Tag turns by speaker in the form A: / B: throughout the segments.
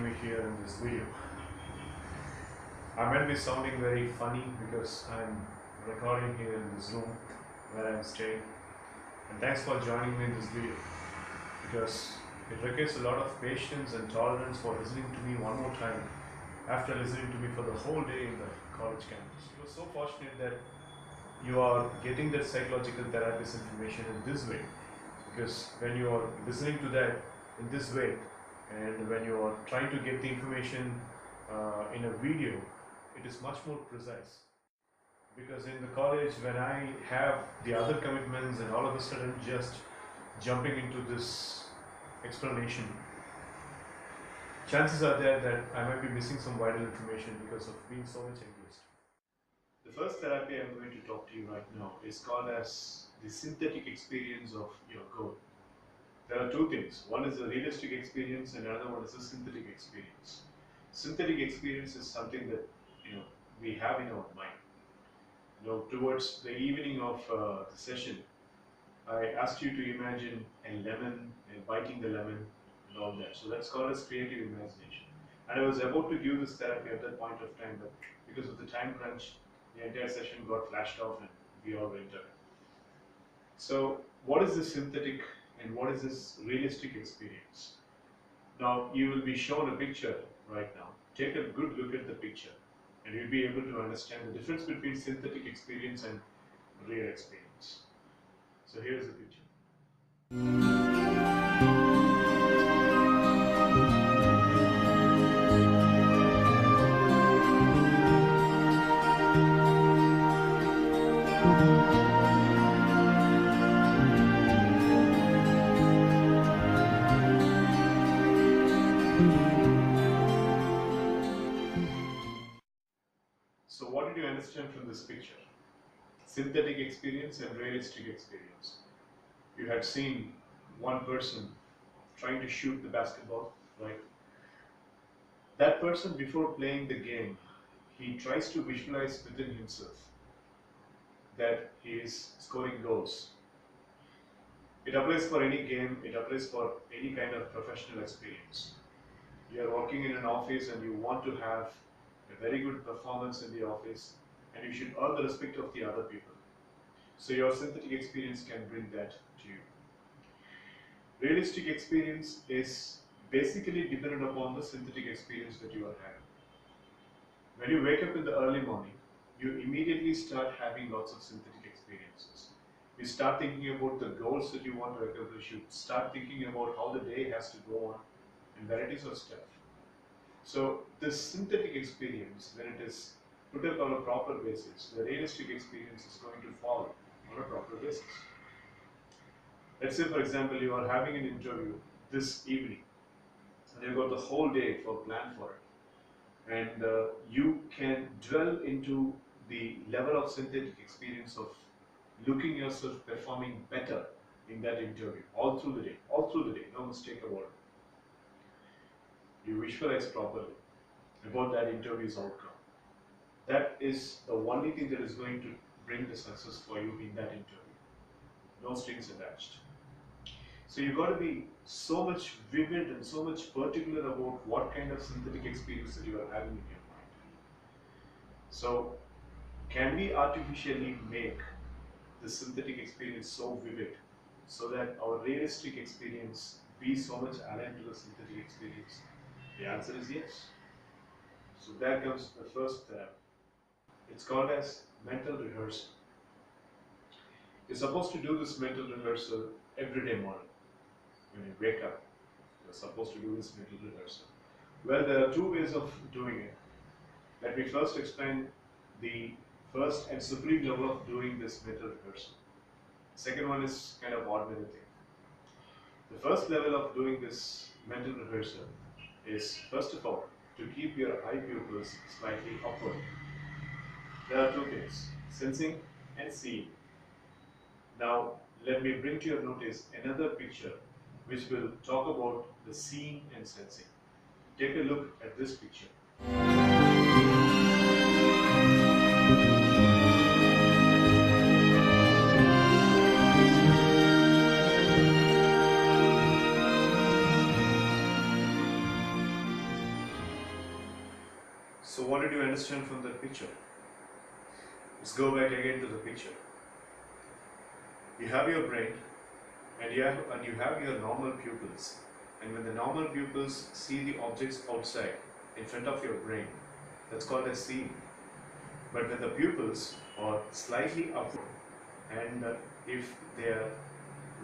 A: me here in this video. I might be sounding very funny because I'm recording here in this room where I'm staying. And thanks for joining me in this video because it requires a lot of patience and tolerance for listening to me one more time after listening to me for the whole day in the college campus. You're so fortunate that you are getting that psychological therapist information in this way, because when you are listening to that in this way and when you are trying to get the information in a video, it is much more precise. Because in the college, when I have the other commitments and all of a sudden just jumping into this explanation, chances are there that I might be missing some vital information because of being so much engrossed. The first therapy I'm going to talk to you right now is called as the synthetic experience of your goal. There are two things. One is a realistic experience and another one is a synthetic experience. Synthetic experience is something that we have in our mind. Towards the evening of the session, I asked you to imagine a lemon and biting the lemon and all that. So that's called as creative imagination. And I was about to give this therapy at that point of time, but because of the time crunch, the entire session got flashed off and we all went away. So what is this synthetic and what is this realistic experience? Now you will be shown a picture right now. Take a good look at the picture and you'll be able to understand the difference between synthetic experience and real experience. So here's the picture. So what did you understand from this picture? Synthetic experience and realistic experience. You had seen one person trying to shoot the basketball, right? That person, before playing the game, he tries to visualize within himself that he is scoring goals. It applies for any game, it applies for any kind of professional experience. You are working in an office and you want to have a very good performance in the office and you should earn the respect of the other people. So your synthetic experience can bring that to you. Realistic experience is basically dependent upon the synthetic experience that you are having. When you wake up in the early morning, you immediately start having lots of synthetic experiences. You start thinking about the goals that you want to accomplish. You start thinking about how the day has to go on and varieties of stuff. So this synthetic experience, when it is put up on a proper basis, the realistic experience is going to fall on a proper basis. Let's say, for example, you are having an interview this evening and you've got the whole day for plan for it. And you can dwell into the level of synthetic experience of looking yourself performing better in that interview all through the day, no mistake about it. You visualize properly about that interview's outcome. That is the only thing that is going to bring the success for you in that interview. No strings attached. So you've got to be so much vivid and so much particular about what kind of synthetic experience that you are having in your mind. So can we artificially make the synthetic experience so vivid so that our realistic experience be so much aligned to the synthetic experience? The answer is yes. So there comes the first therapy. It's called as mental rehearsal. You're supposed to do this mental rehearsal every day morning. When you wake up, you're supposed to do this mental rehearsal. Well, there are two ways of doing it. Let me first explain the first and supreme level of doing this mental rehearsal. Second one is kind of ordinary thing. The first level of doing this mental rehearsal is, first of all, to keep your eye pupils slightly upward. There are two things, sensing and seeing. Now, let me bring to your notice another picture which will talk about the seeing and sensing. Take a look at this picture. question from the picture? Let's go back again to the picture. You have your brain and you have your normal pupils. And when the normal pupils see the objects outside in front of your brain, that's called as seeing. But when the pupils are slightly upward and if they are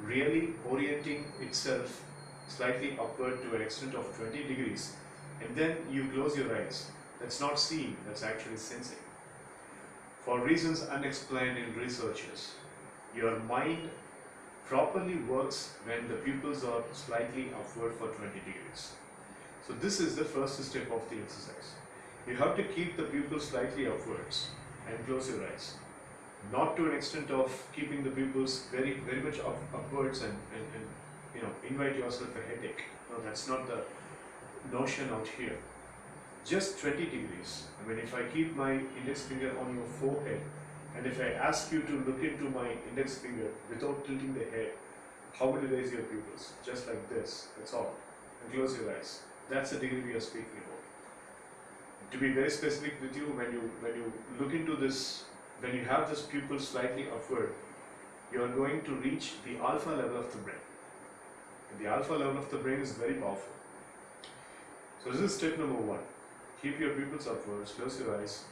A: really orienting itself slightly upward to an extent of 20 degrees and then you close your eyes, that's not seeing, that's actually sensing. For reasons unexplained in researchers, your mind properly works when the pupils are slightly upward for 20 degrees. So this is the first step of the exercise. You have to keep the pupils slightly upwards and close your eyes. Not to an extent of keeping the pupils very much upwards and invite yourself a headache. No, that's not the notion out here. Just 20 degrees. I mean, if I keep my index finger on your forehead and if I ask you to look into my index finger without tilting the head, how will you raise your pupils? Just like this, that's all. And close your eyes. That's the degree we are speaking about. To be very specific with you, when you look into this, when you have this pupil slightly upward, you are going to reach the alpha level of the brain. And the alpha level of the brain is very powerful. So this is step number 1. Keep your pupils upwards, close your eyes,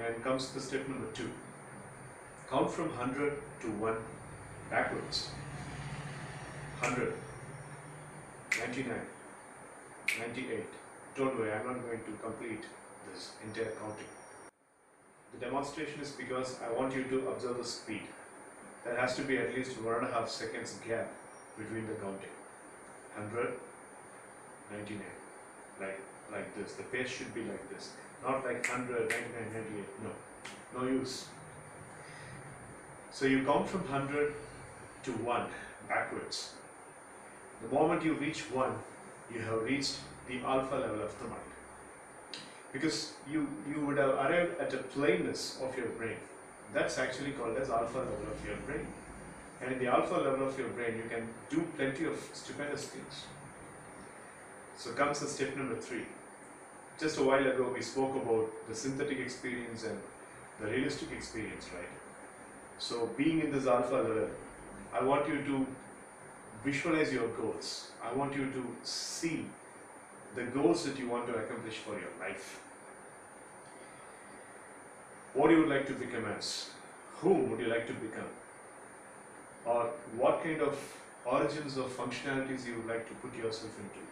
A: and comes the step number 2. Count from 100 to 1 backwards. 100, 99, 98. Don't worry, I'm not going to complete this entire counting. The demonstration is because I want you to observe the speed. There has to be at least 1.5 seconds gap between the counting. 100, 99, like this. The pace should be like this. Not like 100, 99, 98. No use. So you count from 100 to 1 backwards. The moment you reach 1, you have reached the alpha level of the mind. Because you would have arrived at a plainness of your brain. That's actually called as alpha level of your brain. And in the alpha level of your brain, you can do plenty of stupendous things. So comes the step number 3. Just a while ago, we spoke about the synthetic experience and the realistic experience, right? So being in this alpha level, I want you to visualize your goals. I want you to see the goals that you want to accomplish for your life. What you would like to become as? Whom would you like to become? Or what kind of origins or functionalities you would like to put yourself into?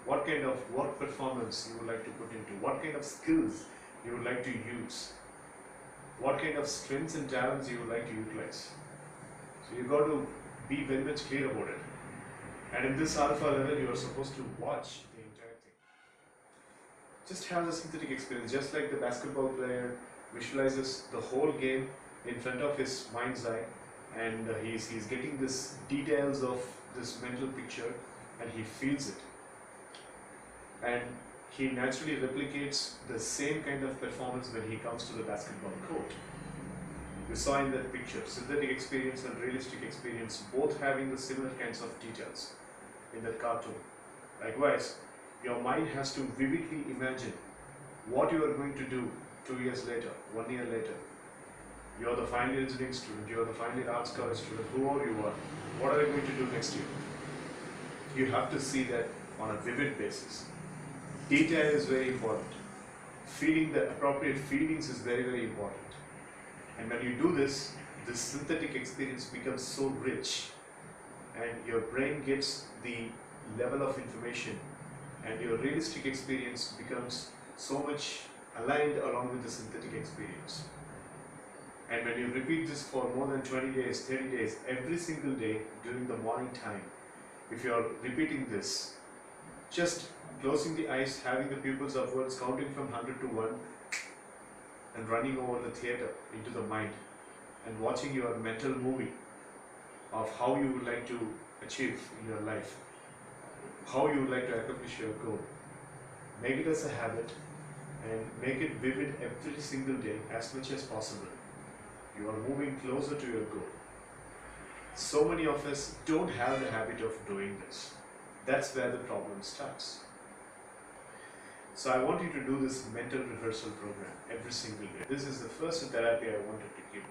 A: What kind of work performance you would like to put into? What kind of skills you would like to use? What kind of strengths and talents you would like to utilize? So you got to be very much clear about it. And in this alpha level, you are supposed to watch the entire thing. Just have the synthetic experience, just like the basketball player visualizes the whole game in front of his mind's eye, and he's getting this details of this mental picture, and he feels it. And he naturally replicates the same kind of performance when he comes to the basketball court. We saw in that picture, synthetic experience and realistic experience both having the similar kinds of details in that cartoon. Likewise, your mind has to vividly imagine what you are going to do 2 years later, 1 year later. You are the final year engineering student, you are the final year arts college student, whoever you are, what are you going to do next year? You have to see that on a vivid basis. Detail is very important. Feeling the appropriate feelings is very important. And when you do this synthetic experience becomes so rich, and your brain gets the level of information, and your realistic experience becomes so much aligned along with the synthetic experience. And when you repeat this for more than 20 days, 30 days, every single day during the morning time, if you are repeating this, just closing the eyes, having the pupils upwards, counting from 100 to 1, and running over the theater into the mind, and watching your mental movie of how you would like to achieve in your life, how you would like to accomplish your goal. Make it as a habit and make it vivid every single day as much as possible. You are moving closer to your goal. So many of us don't have the habit of doing this. That's where the problem starts. So I want you to do this mental rehearsal program every single day. This is the first therapy I wanted to give.